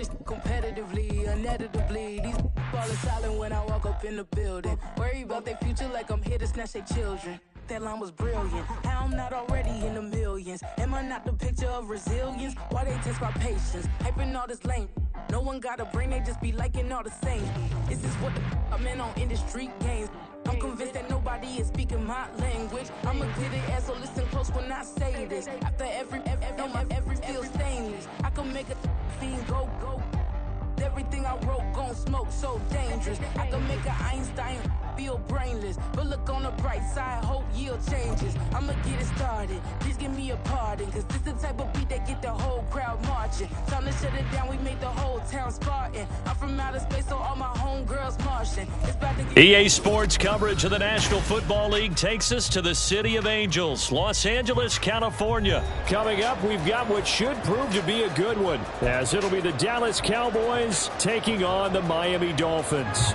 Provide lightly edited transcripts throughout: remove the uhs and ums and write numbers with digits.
this competitively, uneditably. These falling silent when I walk up in the building. Worry about their future like I'm here to snatch their children. That line was brilliant. How I'm not already in the millions. Am I not the picture of resilience? Why they test my patience? Hyping all this lame. No one got a brain, they just be liking all the same. This is what the I'm in on industry games. I'm convinced that nobody is speaking my language. I'ma get it as so listen close when I say this. After every feel stainless. I can make a scene go. Everything I wrote gon' smoke, so dangerous. I can make an Einstein feel brainless. But look on the bright side, hope yield changes. I'ma get it started, please give me a pardon. Cause this the type of beat that get the whole crowd marching. Time to shut it down, we made the whole town Spartan. I'm from outer space, so all my homegirls Martian. It's about to get EA Sports coverage of the National Football League takes us to the City of Angels, Los Angeles, California. Coming up, we've got what should prove to be a good one, as it'll be the Dallas Cowboys taking on the Miami Dolphins.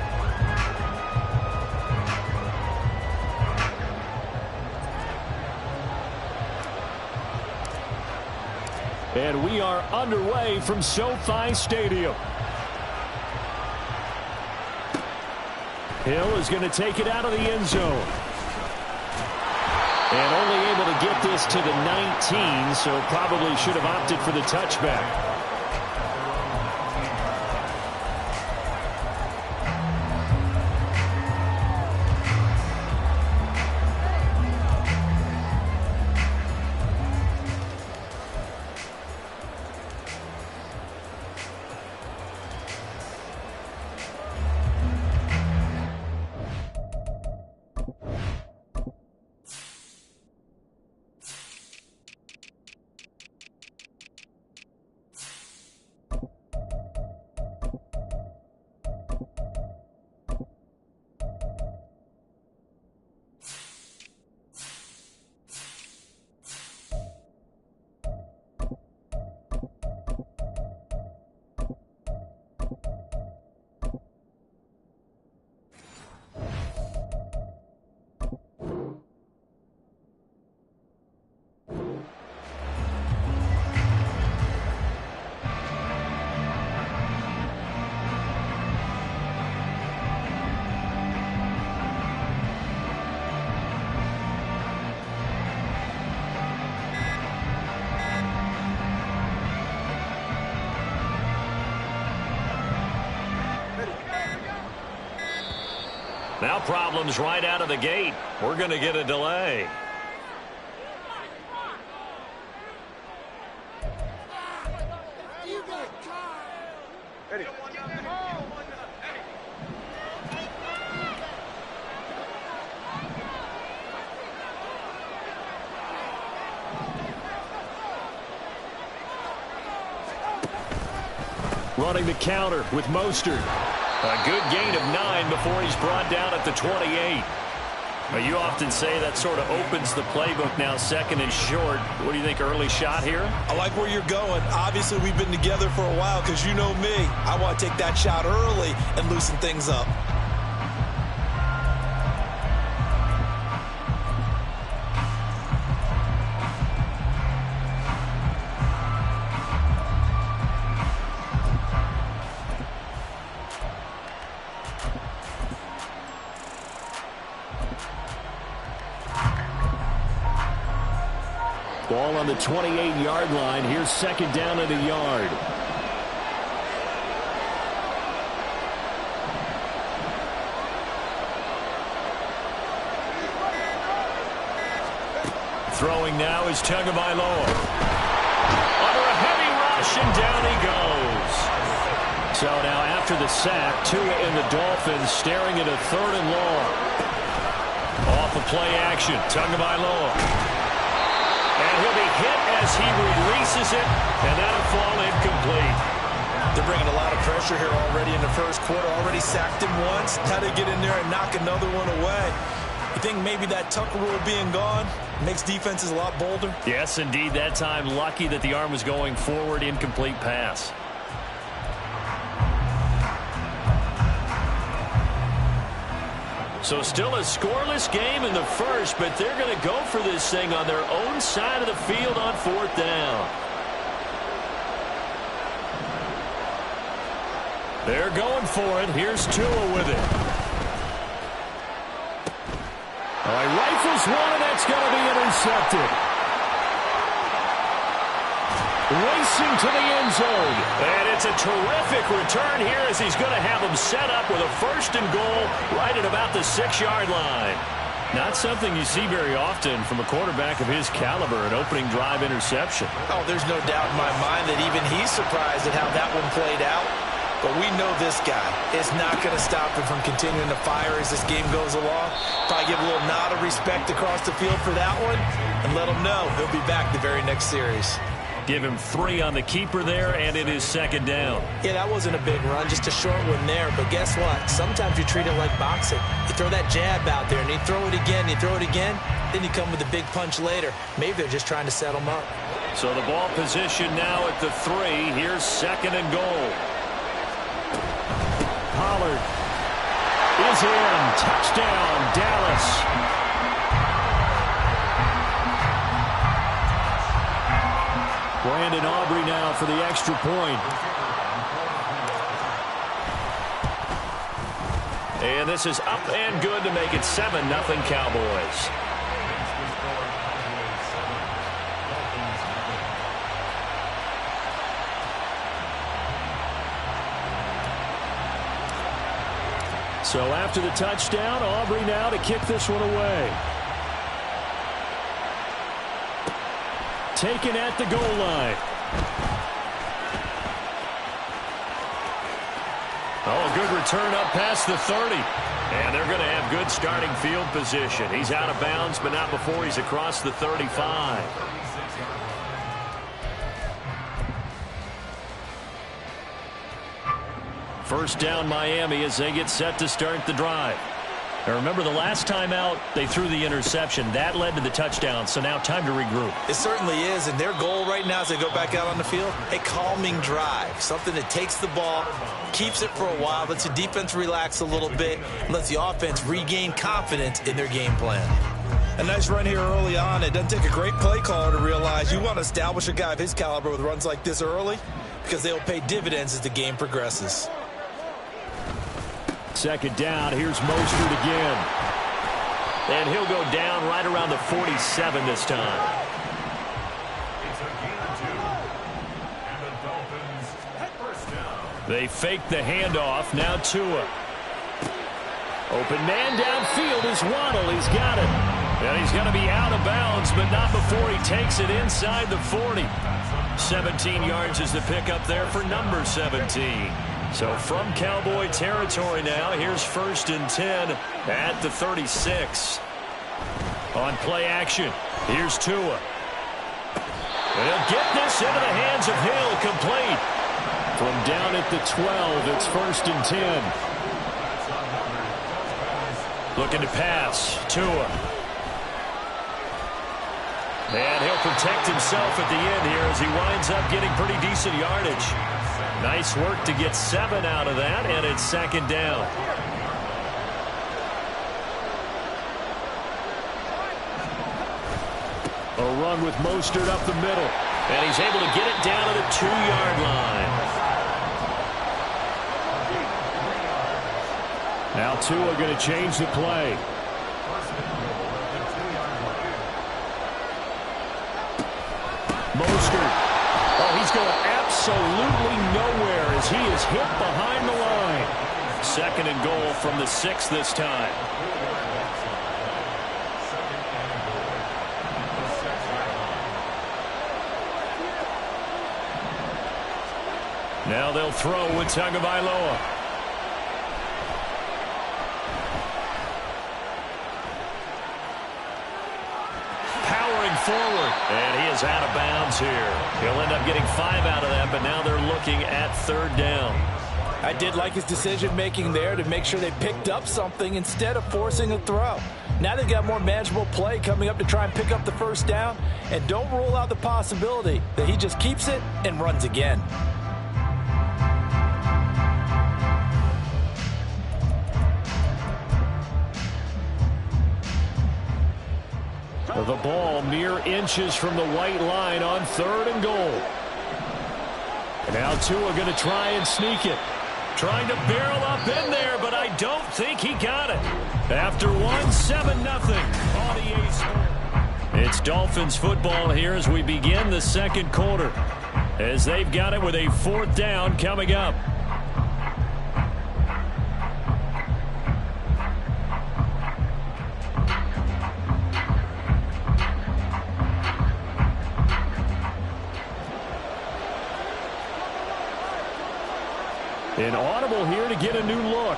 And we are underway from SoFi Stadium. Hill is going to take it out of the end zone. And only able to get this to the 19, so probably should have opted for the touchback. Now problems right out of the gate. We're going to get a delay. Running the counter with Mostert. A good gain of 9 before he's brought down at the 28. Well, you often say that sort of opens the playbook now, second and short. What do you think, early shot here? I like where you're going. Obviously, we've been together for a while because you know me. I want to take that shot early and loosen things up. Ball on the 28-yard line. Here's second down and a yard. Throwing now is Tagovailoa. Under a heavy rush, and down he goes. So now after the sack, Tua and the Dolphins staring at a third and long. Off of play action, Tagovailoa. And he'll be hit as he releases it, and that'll fall incomplete. They're bringing a lot of pressure here already in the first quarter. Already sacked him once. How to get in there and knock another one away. You think maybe that Tucker rule being gone makes defenses a lot bolder? Yes, indeed. That time, lucky that the arm was going forward, incomplete pass. So still a scoreless game in the first, but they're going to go for this thing on their own side of the field on fourth down. They're going for it. Here's Tua with it. All right, rifles one, and that's going to be intercepted. Racing to the end zone. And it's a terrific return here as he's going to have them set up with a 1st and goal right at about the 6-yard line. Not something you see very often from a quarterback of his caliber, an opening drive interception. Oh, there's no doubt in my mind that even he's surprised at how that one played out. But we know this guy is not going to stop him from continuing to fire as this game goes along. Probably give a little nod of respect across the field for that one and let him know he'll be back the very next series. Give him 3 on the keeper there, and it is 2nd down. Yeah, that wasn't a big run, just a short one there. But guess what? Sometimes you treat it like boxing. You throw that jab out there, and you throw it again, then you come with a big punch later. Maybe they're just trying to set him up. So the ball position now at the 3. Here's 2nd and goal. Pollard is in. Touchdown, Dallas. Brandon Aubrey now for the extra point. And this is up and good to make it 7-0 Cowboys. So after the touchdown, Aubrey now to kick this one away. Taken at the goal line. Oh, a good return up past the 30. And they're going to have good starting field position. He's out of bounds, but not before he's across the 35. First down Miami as they get set to start the drive. Now remember, the last time out, they threw the interception. That led to the touchdown, so now time to regroup. It certainly is, and their goal right now as they go back out on the field, a calming drive, something that takes the ball, keeps it for a while, lets the defense relax a little bit, and lets the offense regain confidence in their game plan. A nice run here early on. It doesn't take a great play caller to realize you want to establish a guy of his caliber with runs like this early because they will pay dividends as the game progresses. 2nd down, here's Mostert again. And he'll go down right around the 47 this time. They fake the handoff, now Tua. Open man downfield is Waddle, he's got it. And he's going to be out of bounds, but not before he takes it inside the 40. 17 yards is the pickup there for number 17. So from Cowboy territory now, here's 1st and 10 at the 36. On play action, here's Tua. And he'll get this into the hands of Hill, complete. From down at the 12, it's 1st and 10. Looking to pass, Tua. And he'll protect himself at the end here as he winds up getting pretty decent yardage. Nice work to get 7 out of that, and it's 2nd down. A run with Mostert up the middle, and he's able to get it down to the 2-yard line. Now Tua going to change the play. Mostert. Oh, he's going absolutely nowhere as he is hit behind the line. 2nd and goal from the 6 this time. Now they'll throw with Tagovailoa. Forward, and he is out of bounds here. He'll end up getting 5 out of that, but now they're looking at 3rd down. I did like his decision-making there to make sure they picked up something instead of forcing a throw. Now they've got more manageable play coming up to try and pick up the 1st down, and don't rule out the possibility that he just keeps it and runs again. The ball mere inches from the white line on 3rd and goal. And now Tua going to try and sneak it. Trying to barrel up in there, but I don't think he got it. After 7-0 on EA Sports. It's Dolphins football here as we begin the second quarter, as they've got it with a 4th down coming up. An audible here to get a new look.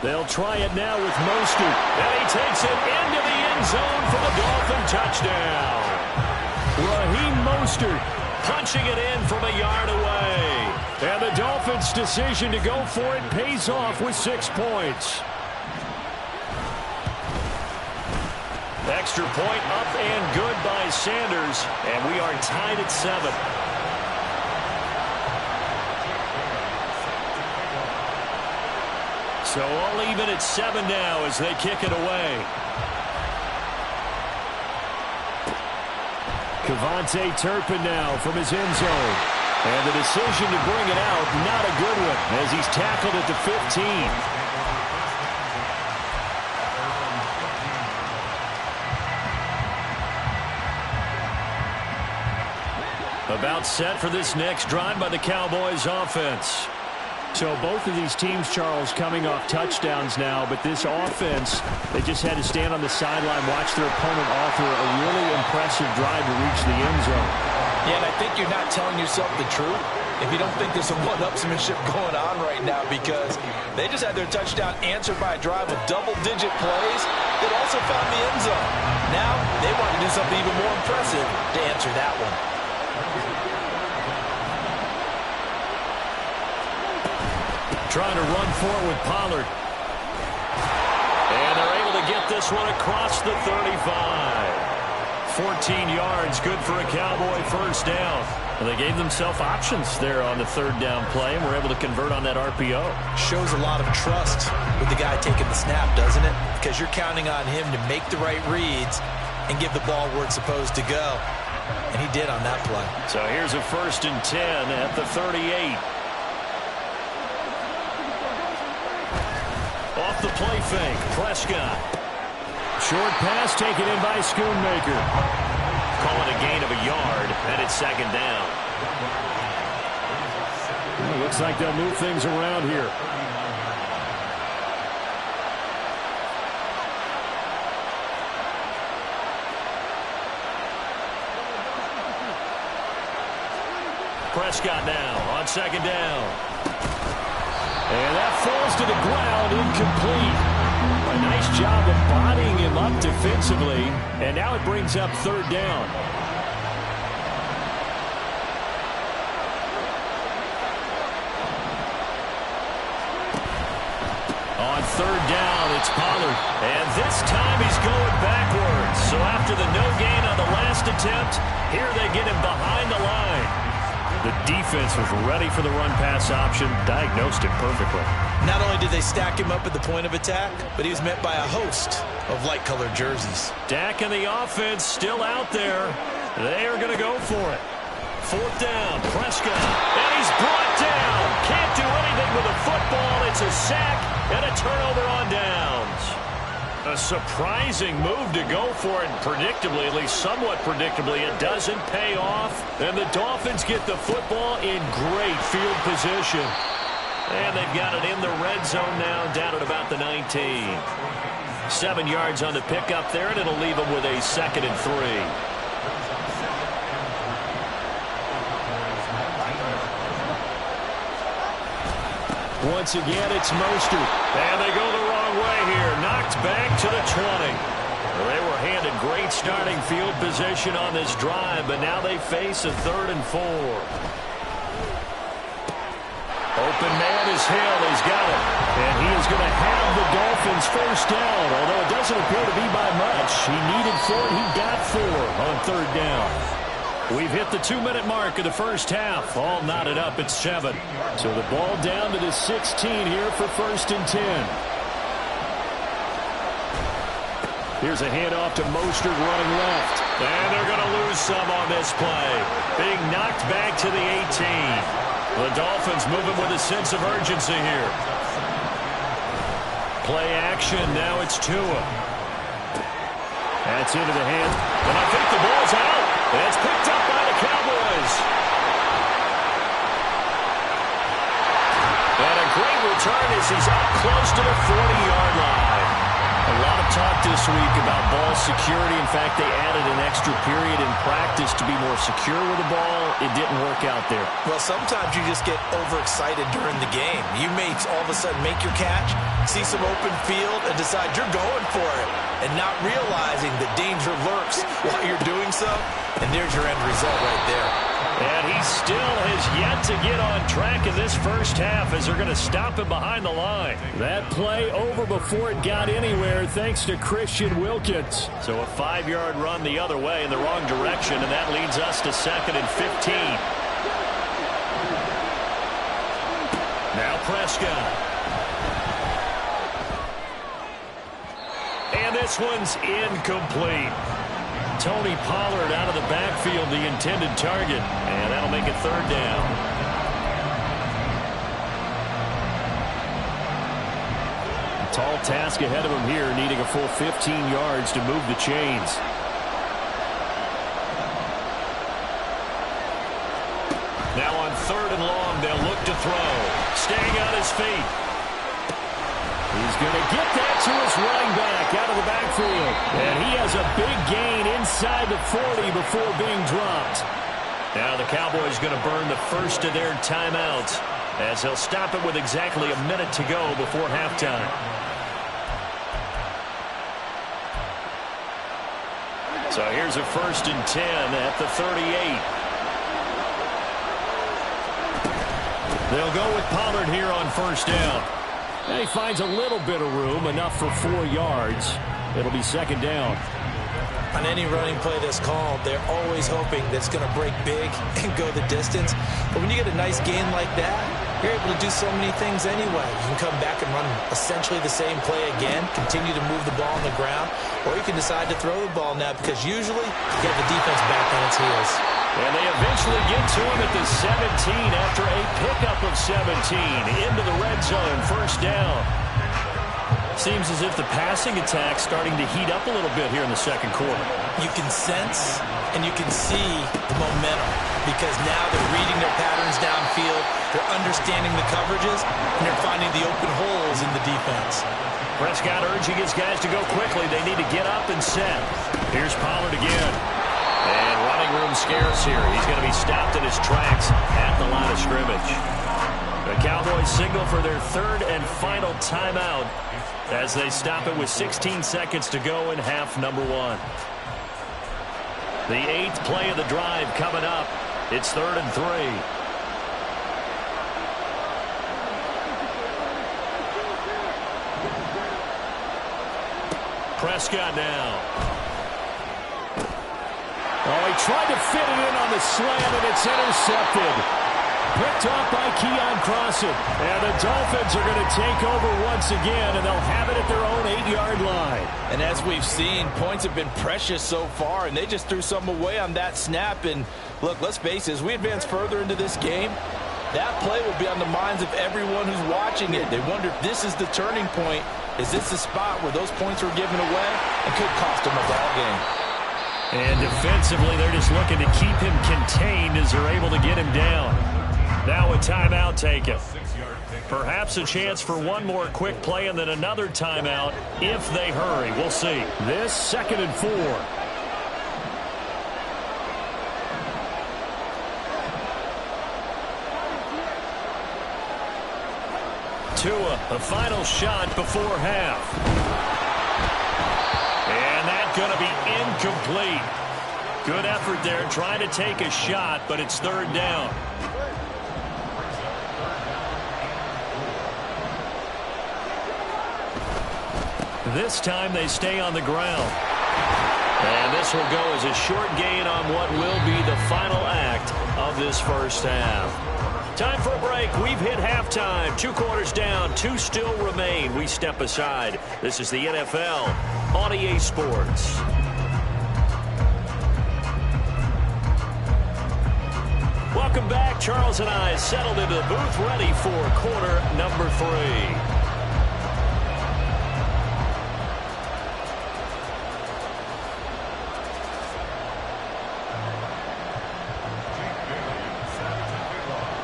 They'll try it now with Mostert. And he takes it into the end zone for the Dolphin touchdown. Raheem Mostert punching it in from a yard away. And the Dolphins' decision to go for it pays off with 6 points. Extra point up and good by Sanders. And we are tied at 7. So all even at 7 now as they kick it away. Kevontae Turpin now from his end zone. And the decision to bring it out, not a good one, as he's tackled at the 15. About set for this next drive by the Cowboys offense. So both of these teams, Charles, coming off touchdowns now, but this offense, they just had to stand on the sideline, watch their opponent author a really impressive drive to reach the end zone. Yeah, and I think you're not telling yourself the truth if you don't think there's some one-upsmanship going on right now, because they just had their touchdown answered by a drive of double-digit plays that also found the end zone. Now they want to do something even more impressive to answer that one. Trying to run for it with Pollard. And they're able to get this one across the 35. 14 yards, good for a Cowboy first down. And they gave themselves options there on the 3rd down play, and were able to convert on that RPO. Shows a lot of trust with the guy taking the snap, doesn't it? Because you're counting on him to make the right reads and give the ball where it's supposed to go. And he did on that play. So here's a 1st and 10 at the 38. Off the play fake, Prescott. Short pass taken in by Schoonmaker. Call it a gain of a yard, and it's 2nd down. Well, looks like they'll move things around here. Prescott now on 2nd down. And that falls to the ground, incomplete. A nice job of bodying him up defensively, and now it brings up 3rd down. On 3rd down, it's Pollard. And this time he's going backwards. So after the no gain on the last attempt, here they get him behind the line. The defense was ready for the run-pass option, diagnosed it perfectly. Not only did they stack him up at the point of attack, but he was met by a host of light-colored jerseys. Dak and the offense still out there. They are going to go for it. 4th down, Prescott, and he's brought down. Can't do anything with the football. It's a sack and a turnover on downs. A surprising move to go for it, predictably, at least somewhat predictably, it doesn't pay off. And the Dolphins get the football in great field position. And they've got it in the red zone now, down at about the 19. 7 yards on the pickup there, and it'll leave them with a 2nd and 3. Once again, it's Mostert. And they go the wrong way here. Knocked back to the 20. They were handed great starting field position on this drive, but now they face a 3rd and 4. Open man is Hill. He's got it. And he is going to have the Dolphins first down, although it doesn't appear to be by much. He needed 4, and he got 4 on 3rd down. We've hit the 2-minute mark of the first half. All knotted up at 7. So the ball down to the 16 here for 1st and 10. Here's a handoff to Mostert running left. And they're going to lose some on this play. Being knocked back to the 18. The Dolphins moving with a sense of urgency here. Play action. Now it's Tua. That's into the hand. And I think the ball's out. And it's picked up by the Cowboys. And a great return as he's up close to the 40-yard line. A lot of talk this week about ball security. In fact, they added an extra period in practice to be more secure with the ball. It didn't work out there. Well, sometimes you just get overexcited during the game. You may all of a sudden make your catch, see some open field, and decide you're going for it, and not realizing the danger lurks while you're doing so. And there's your end result right there. And he still has yet to get on track in this first half as they're going to stop him behind the line. That play over before it got anywhere thanks to Christian Wilkins. So a 5-yard run the other way in the wrong direction, and that leads us to 2nd and 15. Now Prescott. And this one's incomplete. Tony Pollard out of the backfield, the intended target. And that'll make it 3rd down. A tall task ahead of him here, needing a full 15 yards to move the chains. Now on 3rd and long, they'll look to throw. Staying on his feet. He's going to get that to his running back out of the backfield. And he has a big gain inside the 40 before being dropped. Now the Cowboys going to burn the first of their timeouts as they'll stop it with exactly a minute to go before halftime. So here's a 1st and 10 at the 38. They'll go with Pollard here on 1st down. And he finds a little bit of room, enough for 4 yards. It'll be 2nd down. On any running play that's called, they're always hoping that it's going to break big and go the distance. But when you get a nice gain like that, you're able to do so many things anyway. You can come back and run essentially the same play again, continue to move the ball on the ground, or you can decide to throw the ball now because usually you get the defense back on its heels. And they eventually get to him at the 17 after a pickup of 17 into the red zone. 1st down. Seems as if the passing attack's starting to heat up a little bit here in the 2nd quarter. You can sense and you can see the momentum because now they're reading their patterns downfield, they're understanding the coverages, and they're finding the open holes in the defense. Prescott urging his guys to go quickly. They need to get up and set. Here's Pollard again. And running room scarce here. He's going to be stopped in his tracks at the line of scrimmage. The Cowboys signal for their 3rd and final timeout as they stop it with 16 seconds to go in half number 1. The 8th play of the drive coming up. It's 3rd and 3. Prescott now. Oh, he tried to fit it in on the slant, and it's intercepted. Picked off by Keon Crossan. And the Dolphins are going to take over once again, and they'll have it at their own 8-yard line. And as we've seen, points have been precious so far, and they just threw some away on that snap. And look, let's face it, as we advance further into this game, that play will be on the minds of everyone who's watching it. They wonder if this is the turning point. Is this the spot where those points were given away and could cost them a ball game? And defensively, they're just looking to keep him contained as they're able to get him down. Now a timeout taken. Perhaps a chance for one more quick play and then another timeout if they hurry. We'll see. This 2nd and 4. Tua, the final shot before half. And that's going to be incomplete. Good effort there trying to take a shot, but it's 3rd down. This time they stay on the ground. And this will go as a short gain on what will be the final act of this first half. Time for a break. We've hit halftime. 2 quarters down. 2 still remain. We step aside. This is the NFL on EA Sports. Welcome back. Charles and I settled into the booth, ready for quarter number 3.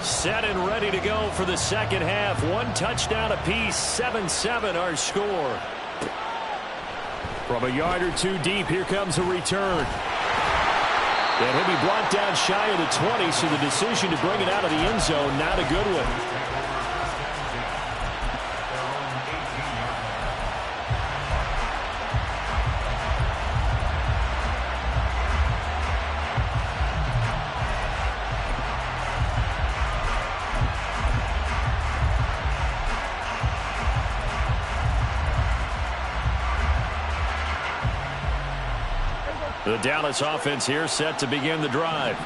Set and ready to go for the second half. 1 touchdown apiece, 7-7 our score. From a yard or 2 deep, here comes a return. And he'll be brought down shy of the 20, so the decision to bring it out of the end zone, not a good one. The Dallas offense here set to begin the drive.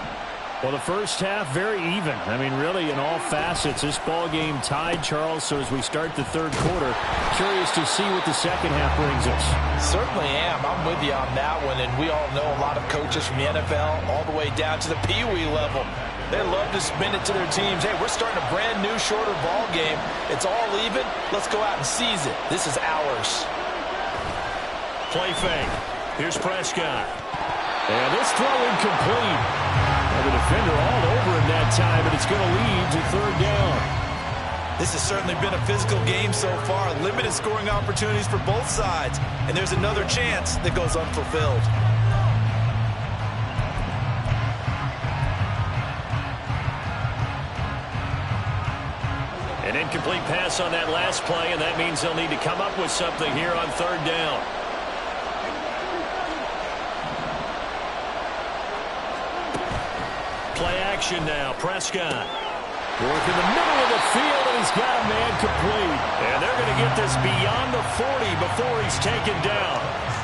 Well, the first half, very even. I mean, really, in all facets, this ball game tied, Charles. So as we start the third quarter, curious to see what the second half brings us. Certainly am. I'm with you on that one. And we all know a lot of coaches from the NFL all the way down to the Pee-wee level. They love to spin it to their teams. Hey, we're starting a brand new, shorter ball game. It's all even. Let's go out and seize it. This is ours. Play fake. Here's Prescott. And this throw incomplete. And the defender all over him that time, and it's going to lead to third down. This has certainly been a physical game so far. Limited scoring opportunities for both sides. And there's another chance that goes unfulfilled. An incomplete pass on that last play, and that means they'll need to come up with something here on third down. Play action now. Prescott. Work in the middle of the field, and he's got a man complete. And they're going to get this beyond the 40 before he's taken down.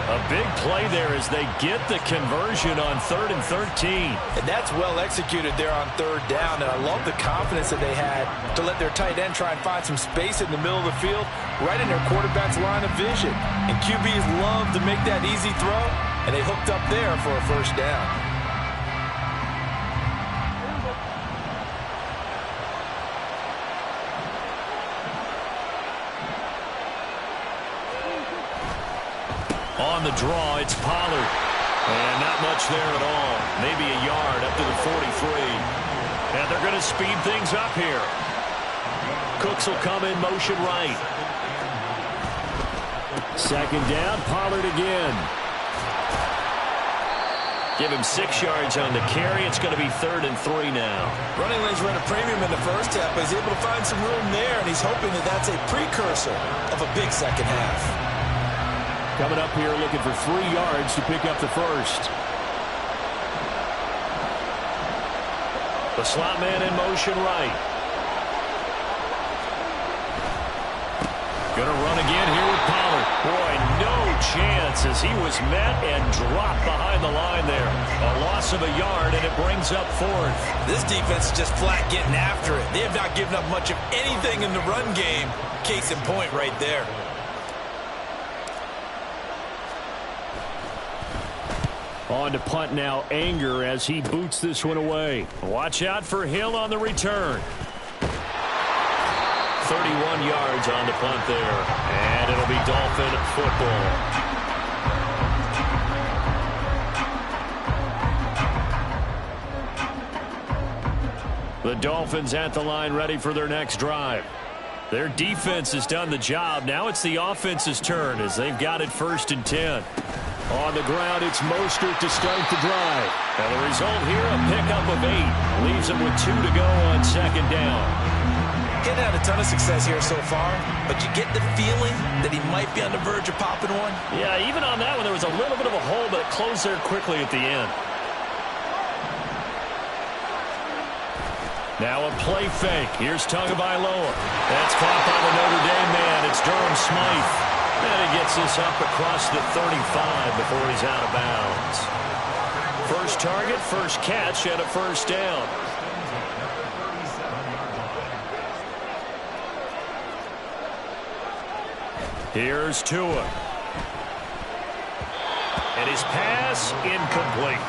A big play there as they get the conversion on 3rd and 13. And that's well executed there on third down. And I love the confidence that they had to let their tight end try and find some space in the middle of the field, right in their quarterback's line of vision. And QBs love to make that easy throw, and they hooked up there for a first down. On the draw, it's Pollard. And not much there at all. Maybe a yard up to the 43. And they're going to speed things up here. Cooks will come in motion right. Second down, Pollard again. Give him 6 yards on the carry. It's going to be 3rd and 3 now. Running lanes run a premium in the first half, but he's able to find some room there, and he's hoping that that's a precursor of a big second half. Coming up here looking for 3 yards to pick up the first. The slot man in motion right. Going to run again here with Pollard. Boy, no chance as he was met and dropped behind the line there. A loss of a yard, and it brings up 4th. This defense is just flat getting after it. They have not given up much of anything in the run game. Case in point right there. On to punt now, Anger, as he boots this one away. Watch out for Hill on the return. 31 yards on the punt there. And it'll be Dolphin football. The Dolphins at the line ready for their next drive. Their defense has done the job. Now it's the offense's turn as they've got it 1st and 10. On the ground, it's Mostert to start the drive. And the result here, a pickup of 8. Leaves him with 2 to go on 2nd down. Getting had a ton of success here so far, but you get the feeling that he might be on the verge of popping one. Yeah, even on that one, there was a little bit of a hole, but it closed there quickly at the end. Now a play fake. Here's Tagovailoa. That's caught by the Notre Dame man. It's Durham Smythe. And he gets this up across the 35 before he's out of bounds. First target, first catch, and a 1st down. Here's Tua. And his pass incomplete.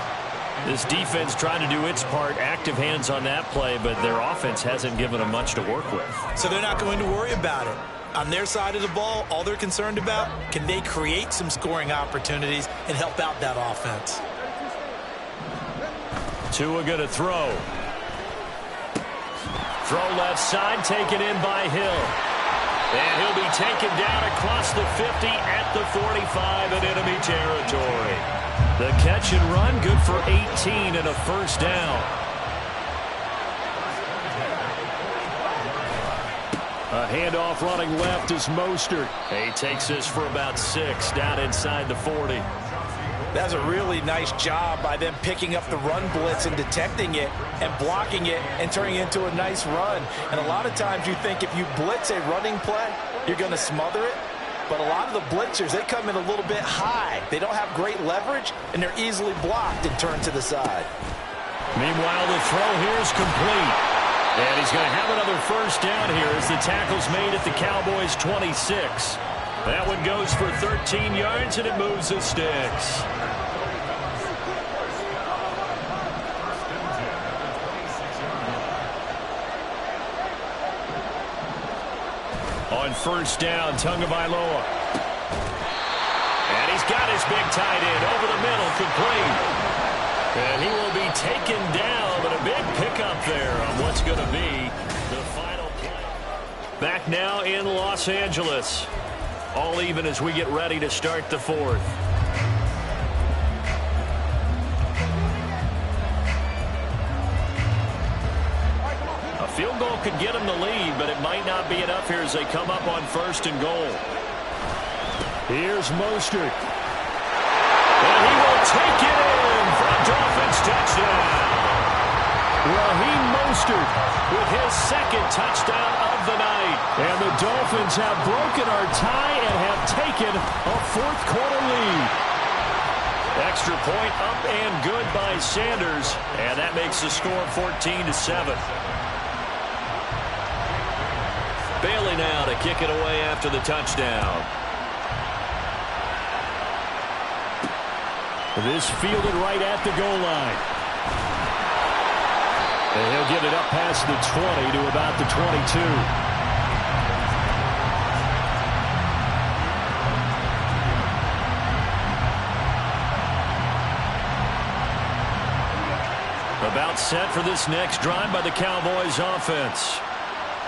This defense trying to do its part, active hands on that play, but their offense hasn't given them much to work with. So they're not going to worry about it. On their side of the ball, all they're concerned about, can they create some scoring opportunities and help out that offense? Tua going to throw. Throw left side, taken in by Hill. And he'll be taken down across the 50 at the 45 in enemy territory. The catch and run, good for 18 and a first down. A handoff running left is Mostert. He takes this for about 6 down inside the 40. That's a really nice job by them picking up the run blitz and detecting it and blocking it and turning it into a nice run. And a lot of times you think if you blitz a running play, you're going to smother it. But a lot of the blitzers, they come in a little bit high. They don't have great leverage, and they're easily blocked and turned to the side. Meanwhile, the throw here is complete. And he's going to have another first down here as the tackle's made at the Cowboys' 26. That one goes for 13 yards, and it moves the sticks. On first down, Tagovailoa. And he's got his big tight end over the middle, complete. And he will be taken down, but a big pickup there on what's going to be the final play. Back now in Los Angeles. All even as we get ready to start the fourth. A field goal could get them the lead, but it might not be enough here as they come up on first and goal. Here's Mostert. And he will take it in for a Dolphins touchdown. Raheem Mostert with his second touchdown of the night. And the Dolphins have broken our tie and have taken a fourth-quarter lead. Extra point up and good by Sanders. And that makes the score 14-7. Bailey now to kick it away after the touchdown. This fielded right at the goal line. And he'll get it up past the 20 to about the 22. About set for this next drive by the Cowboys offense.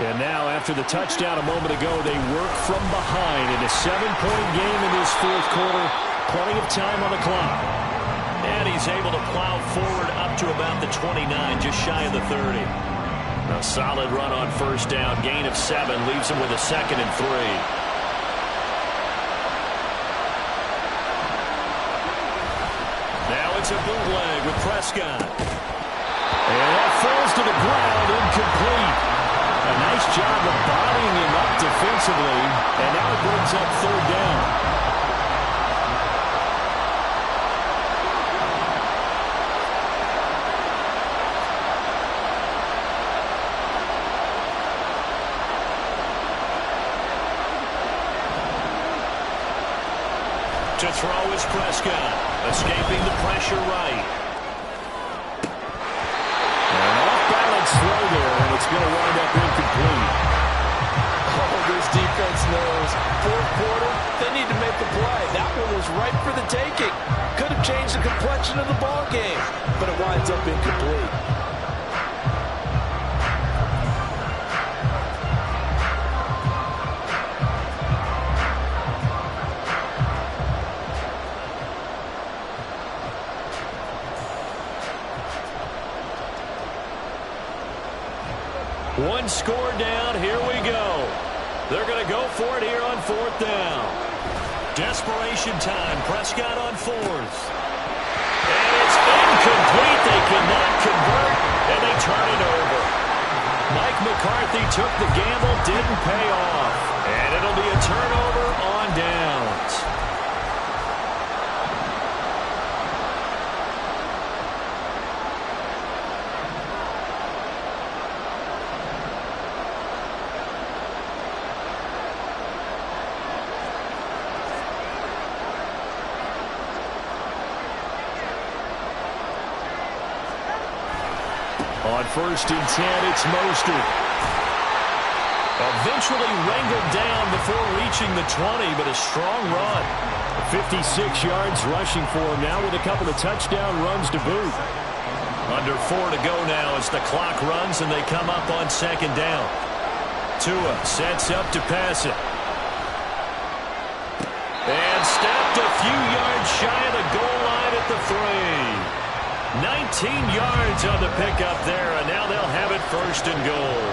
And now after the touchdown a moment ago, they work from behind in a 7-point game in this fourth quarter. Plenty of time on the clock. And he's able to plow forward up to about the 29, just shy of the 30. A solid run on first down. Gain of 7 leaves him with a 2nd and 3. Now it's a bootleg with Prescott. And that falls to the ground, incomplete. A nice job of bodying him up defensively. And now it brings up third down. To throw is Prescott, escaping the pressure right. An off-balance throw there, and it's going to wind up incomplete. Oh, this defense knows. Fourth quarter, they need to make a play. That one was ripe for the taking. Could have changed the complexion of the ball game, but it winds up incomplete. One score down, here we go. They're going to go for it here on fourth down. Desperation time, Prescott on fourth. And it's incomplete, they cannot convert, and they turn it over. Mike McCarthy took the gamble, didn't pay off. And it'll be a turnover on downs. On 1st and 10, it's Mostert. Eventually wrangled down before reaching the 20, but a strong run. 56 yards rushing for him now with a couple of touchdown runs to boot. Under 4 to go now as the clock runs and they come up on 2nd down. Tua sets up to pass it. And stepped a few yards shy of the goal line at the 3. 19 yards on the pickup there, and now they'll have it 1st and goal.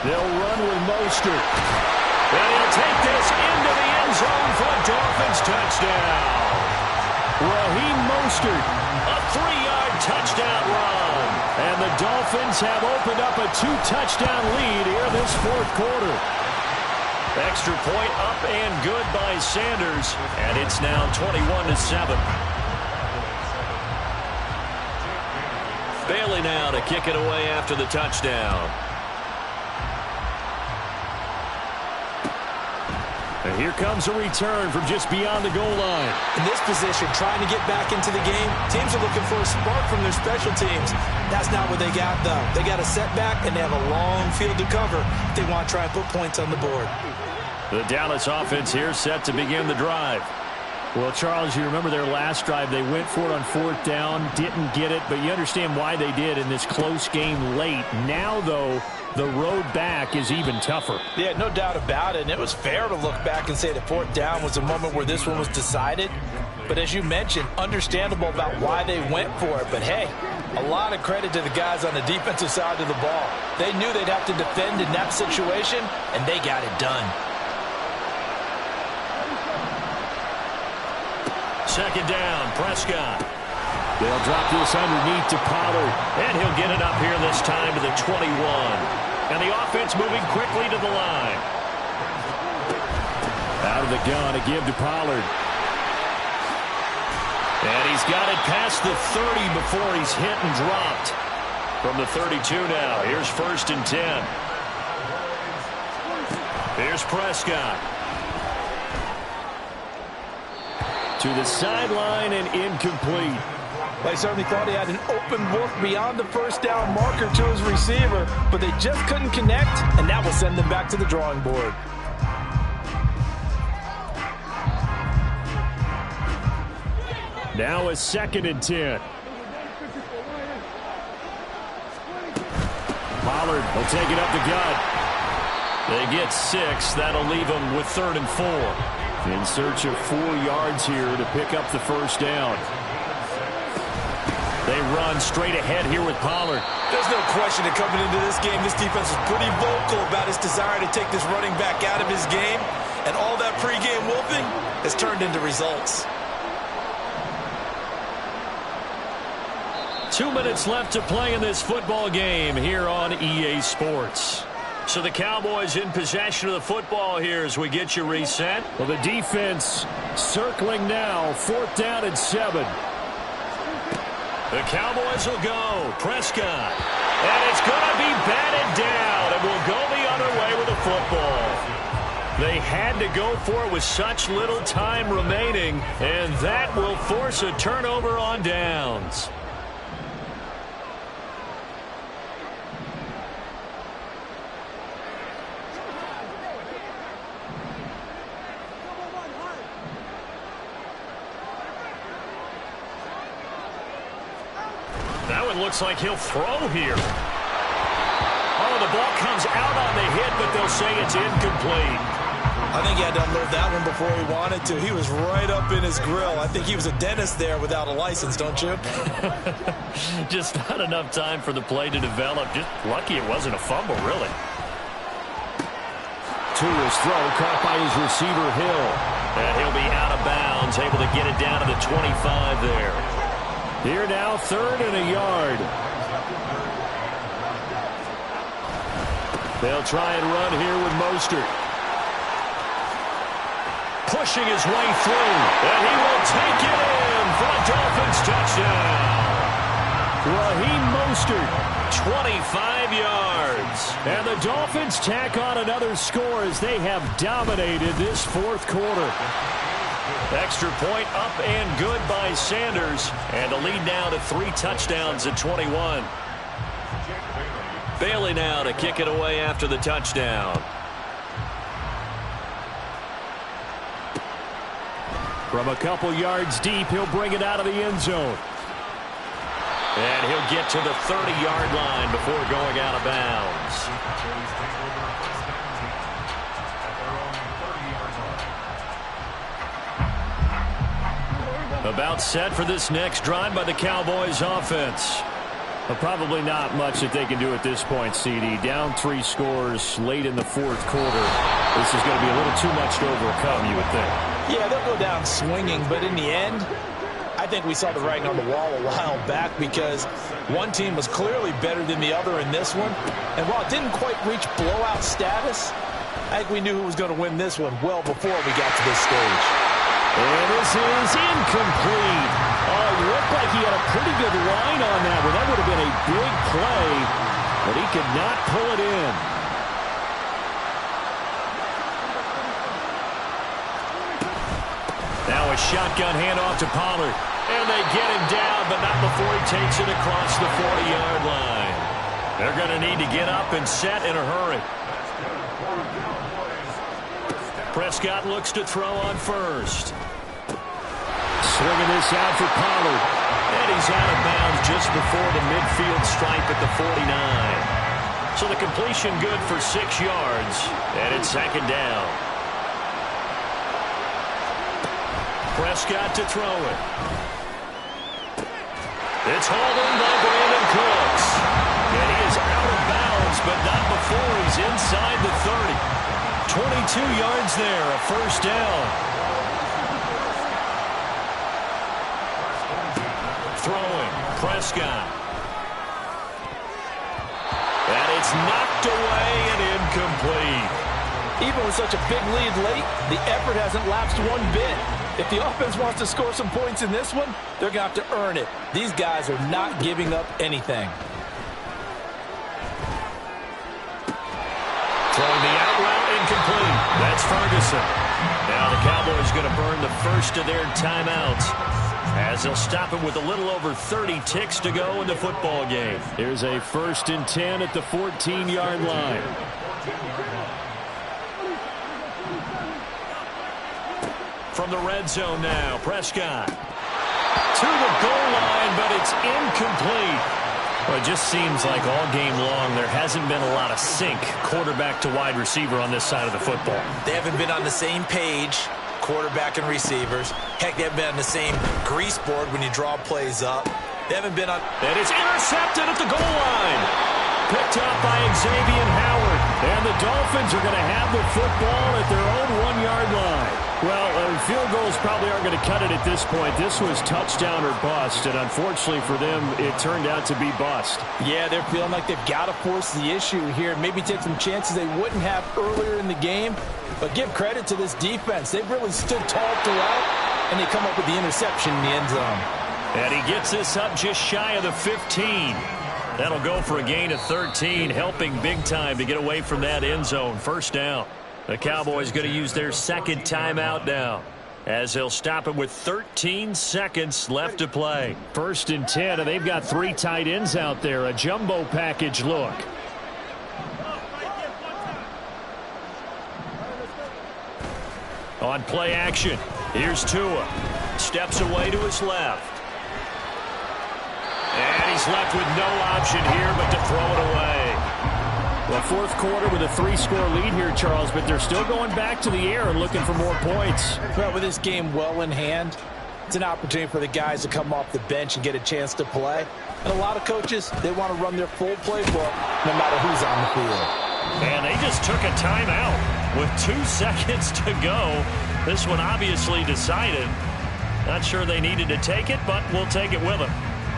They'll run with Mostert. And he'll take this into the end zone for a Dolphins touchdown. Raheem Mostert, a 3-yard touchdown run. And the Dolphins have opened up a 2-touchdown lead here this 4th quarter. Extra point up and good by Sanders. And it's now 21-7. Bailey now to kick it away after the touchdown. And here comes a return from just beyond the goal line. In this position, trying to get back into the game, teams are looking for a spark from their special teams. That's not what they got, though. They got a setback, and they have a long field to cover if they want to try and put points on the board. The Dallas offense here set to begin the drive. Well, Charles, you remember their last drive. They went for it on 4th down, didn't get it, but you understand why they did in this close game late. Now, though, the road back is even tougher. Yeah, no doubt about it. And it was fair to look back and say the 4th down was the moment where this one was decided. But as you mentioned, understandable about why they went for it. But, hey, a lot of credit to the guys on the defensive side of the ball. They knew they'd have to defend in that situation, and they got it done. 2nd down, Prescott. They'll drop this underneath to Pollard, and he'll get it up here this time to the 21. And the offense moving quickly to the line. Out of the gun, a give to Pollard. And he's got it past the 30 before he's hit and dropped. From the 32 now, here's 1st and 10. Here's Prescott. To the sideline and incomplete. They certainly thought he had an open look beyond the 1st down marker to his receiver, but they just couldn't connect, and that will send them back to the drawing board. Now a 2nd and 10. Pollard will take it up the gut. They get 6. That'll leave them with 3rd and 4. In search of 4 yards here to pick up the 1st down. They run straight ahead here with Pollard. There's no question that coming into this game, this defense was pretty vocal about its desire to take this running back out of his game. And all that pregame whooping has turned into results. 2 minutes left to play in this football game here on EA Sports. So the Cowboys in possession of the football here as we get you reset. Well, the defense circling now. 4th down and 7. The Cowboys will go. Prescott. And it's going to be batted down. And will go the other way with the football. They had to go for it with such little time remaining. And that will force a turnover on downs. That one looks like he'll throw here. Oh, the ball comes out on the hit, but they'll say it's incomplete. I think he had to unload that one before he wanted to. He was right up in his grill. I think he was a dentist there without a license, don't you? Just not enough time for the play to develop. Just lucky it wasn't a fumble, really. Tua's throw caught by his receiver, Hill. And he'll be out of bounds, able to get it down to the 25 there. Here now, 3rd and a yard. They'll try and run here with Mostert. Pushing his way through. And he will take it in for a Dolphins touchdown. Raheem Mostert, 25 yards. And the Dolphins tack on another score as they have dominated this 4th quarter. Extra point up and good by Sanders. And a lead now to 3 touchdowns at 21. Bailey now to kick it away after the touchdown. From a couple yards deep, he'll bring it out of the end zone. And he'll get to the 30-yard line before going out of bounds. About set for this next drive by the Cowboys offense. Probably not much that they can do at this point, CD. Down 3 scores late in the fourth quarter. This is going to be a little too much to overcome, you would think. Yeah, they'll go down swinging, but in the end, I think we saw the writing on the wall a while back because one team was clearly better than the other in this one. And while it didn't quite reach blowout status, I think we knew who was going to win this one well before we got to this stage. And this is incomplete. Oh, it looked like he had a pretty good line on that one. That would have been a big play, but he could not pull it in. Now a shotgun handoff to Pollard. And they get him down, but not before he takes it across the 40-yard line. They're going to need to get up and set in a hurry. Prescott looks to throw on first. Swinging this out for Pollard. And he's out of bounds just before the midfield stripe at the 49. So the completion good for 6 yards. And it's second down. Prescott to throw it. It's hauled in by Brandon Cooks. And he is out of bounds, but not before he's inside the 30. 22 yards there, a first down. Throwing, Prescott. And it's knocked away and incomplete. Even with such a big lead late, the effort hasn't lapsed one bit. If the offense wants to score some points in this one, they're going to have to earn it. These guys are not giving up anything. Throwing the out route, incomplete. That's Ferguson. Now the Cowboys going to burn the first of their timeouts as they'll stop it with a little over 30 ticks to go in the football game. Here's a 1st and 10 at the 14-yard line. From the red zone now, Prescott. To the goal line, but it's incomplete. Well, it just seems like all game long there hasn't been a lot of sync quarterback to wide receiver on this side of the football. They haven't been on the same page, quarterback and receivers. Heck, they haven't been on the same grease board when you draw plays up. They haven't been on... And it's intercepted at the goal line. Picked up by Xavier Howard. And the Dolphins are going to have the football at their own 1-yard line. Well, field goals probably aren't going to cut it at this point. This was touchdown or bust, and unfortunately for them, it turned out to be bust. Yeah, they're feeling like they've got to force the issue here. Maybe take some chances they wouldn't have earlier in the game. But give credit to this defense. They've really stood tall throughout, and they come up with the interception in the end zone. And he gets this up just shy of the 15. That'll go for a gain of 13, helping big time to get away from that end zone. First down. The Cowboys going to use their second timeout now as they'll stop it with 13 seconds left to play. 1st and 10, and they've got 3 tight ends out there. A jumbo package look. On play action, here's Tua. Steps away to his left. And he's left with no option here but to throw it away. Well, fourth quarter with a 3-score lead here, Charles, but they're still going back to the air and looking for more points. Well, with this game well in hand, it's an opportunity for the guys to come off the bench and get a chance to play. And a lot of coaches, they want to run their full playbook no matter who's on the field. And they just took a timeout with 2 seconds to go. This one obviously decided. Not sure they needed to take it, but we'll take it with them.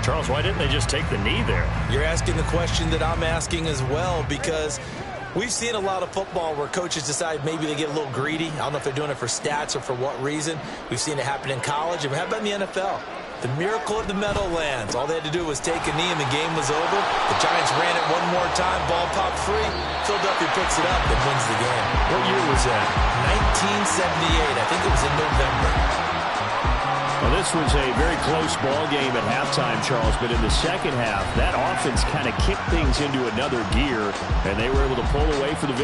Charles, why didn't they just take the knee there? You're asking the question that I'm asking as well, because we've seen a lot of football where coaches decide maybe they get a little greedy. I don't know if they're doing it for stats or for what reason. We've seen it happen in college, and how about in the NFL? The miracle of the Meadowlands. All they had to do was take a knee, and the game was over. The Giants ran it one more time. Ball popped free. Philadelphia picks it up and wins the game. What year was that? 1978. I think it was in November. Well, this was a very close ball game at halftime, Charles, but in the second half, that offense kind of kicked things into another gear, and they were able to pull away for the victory.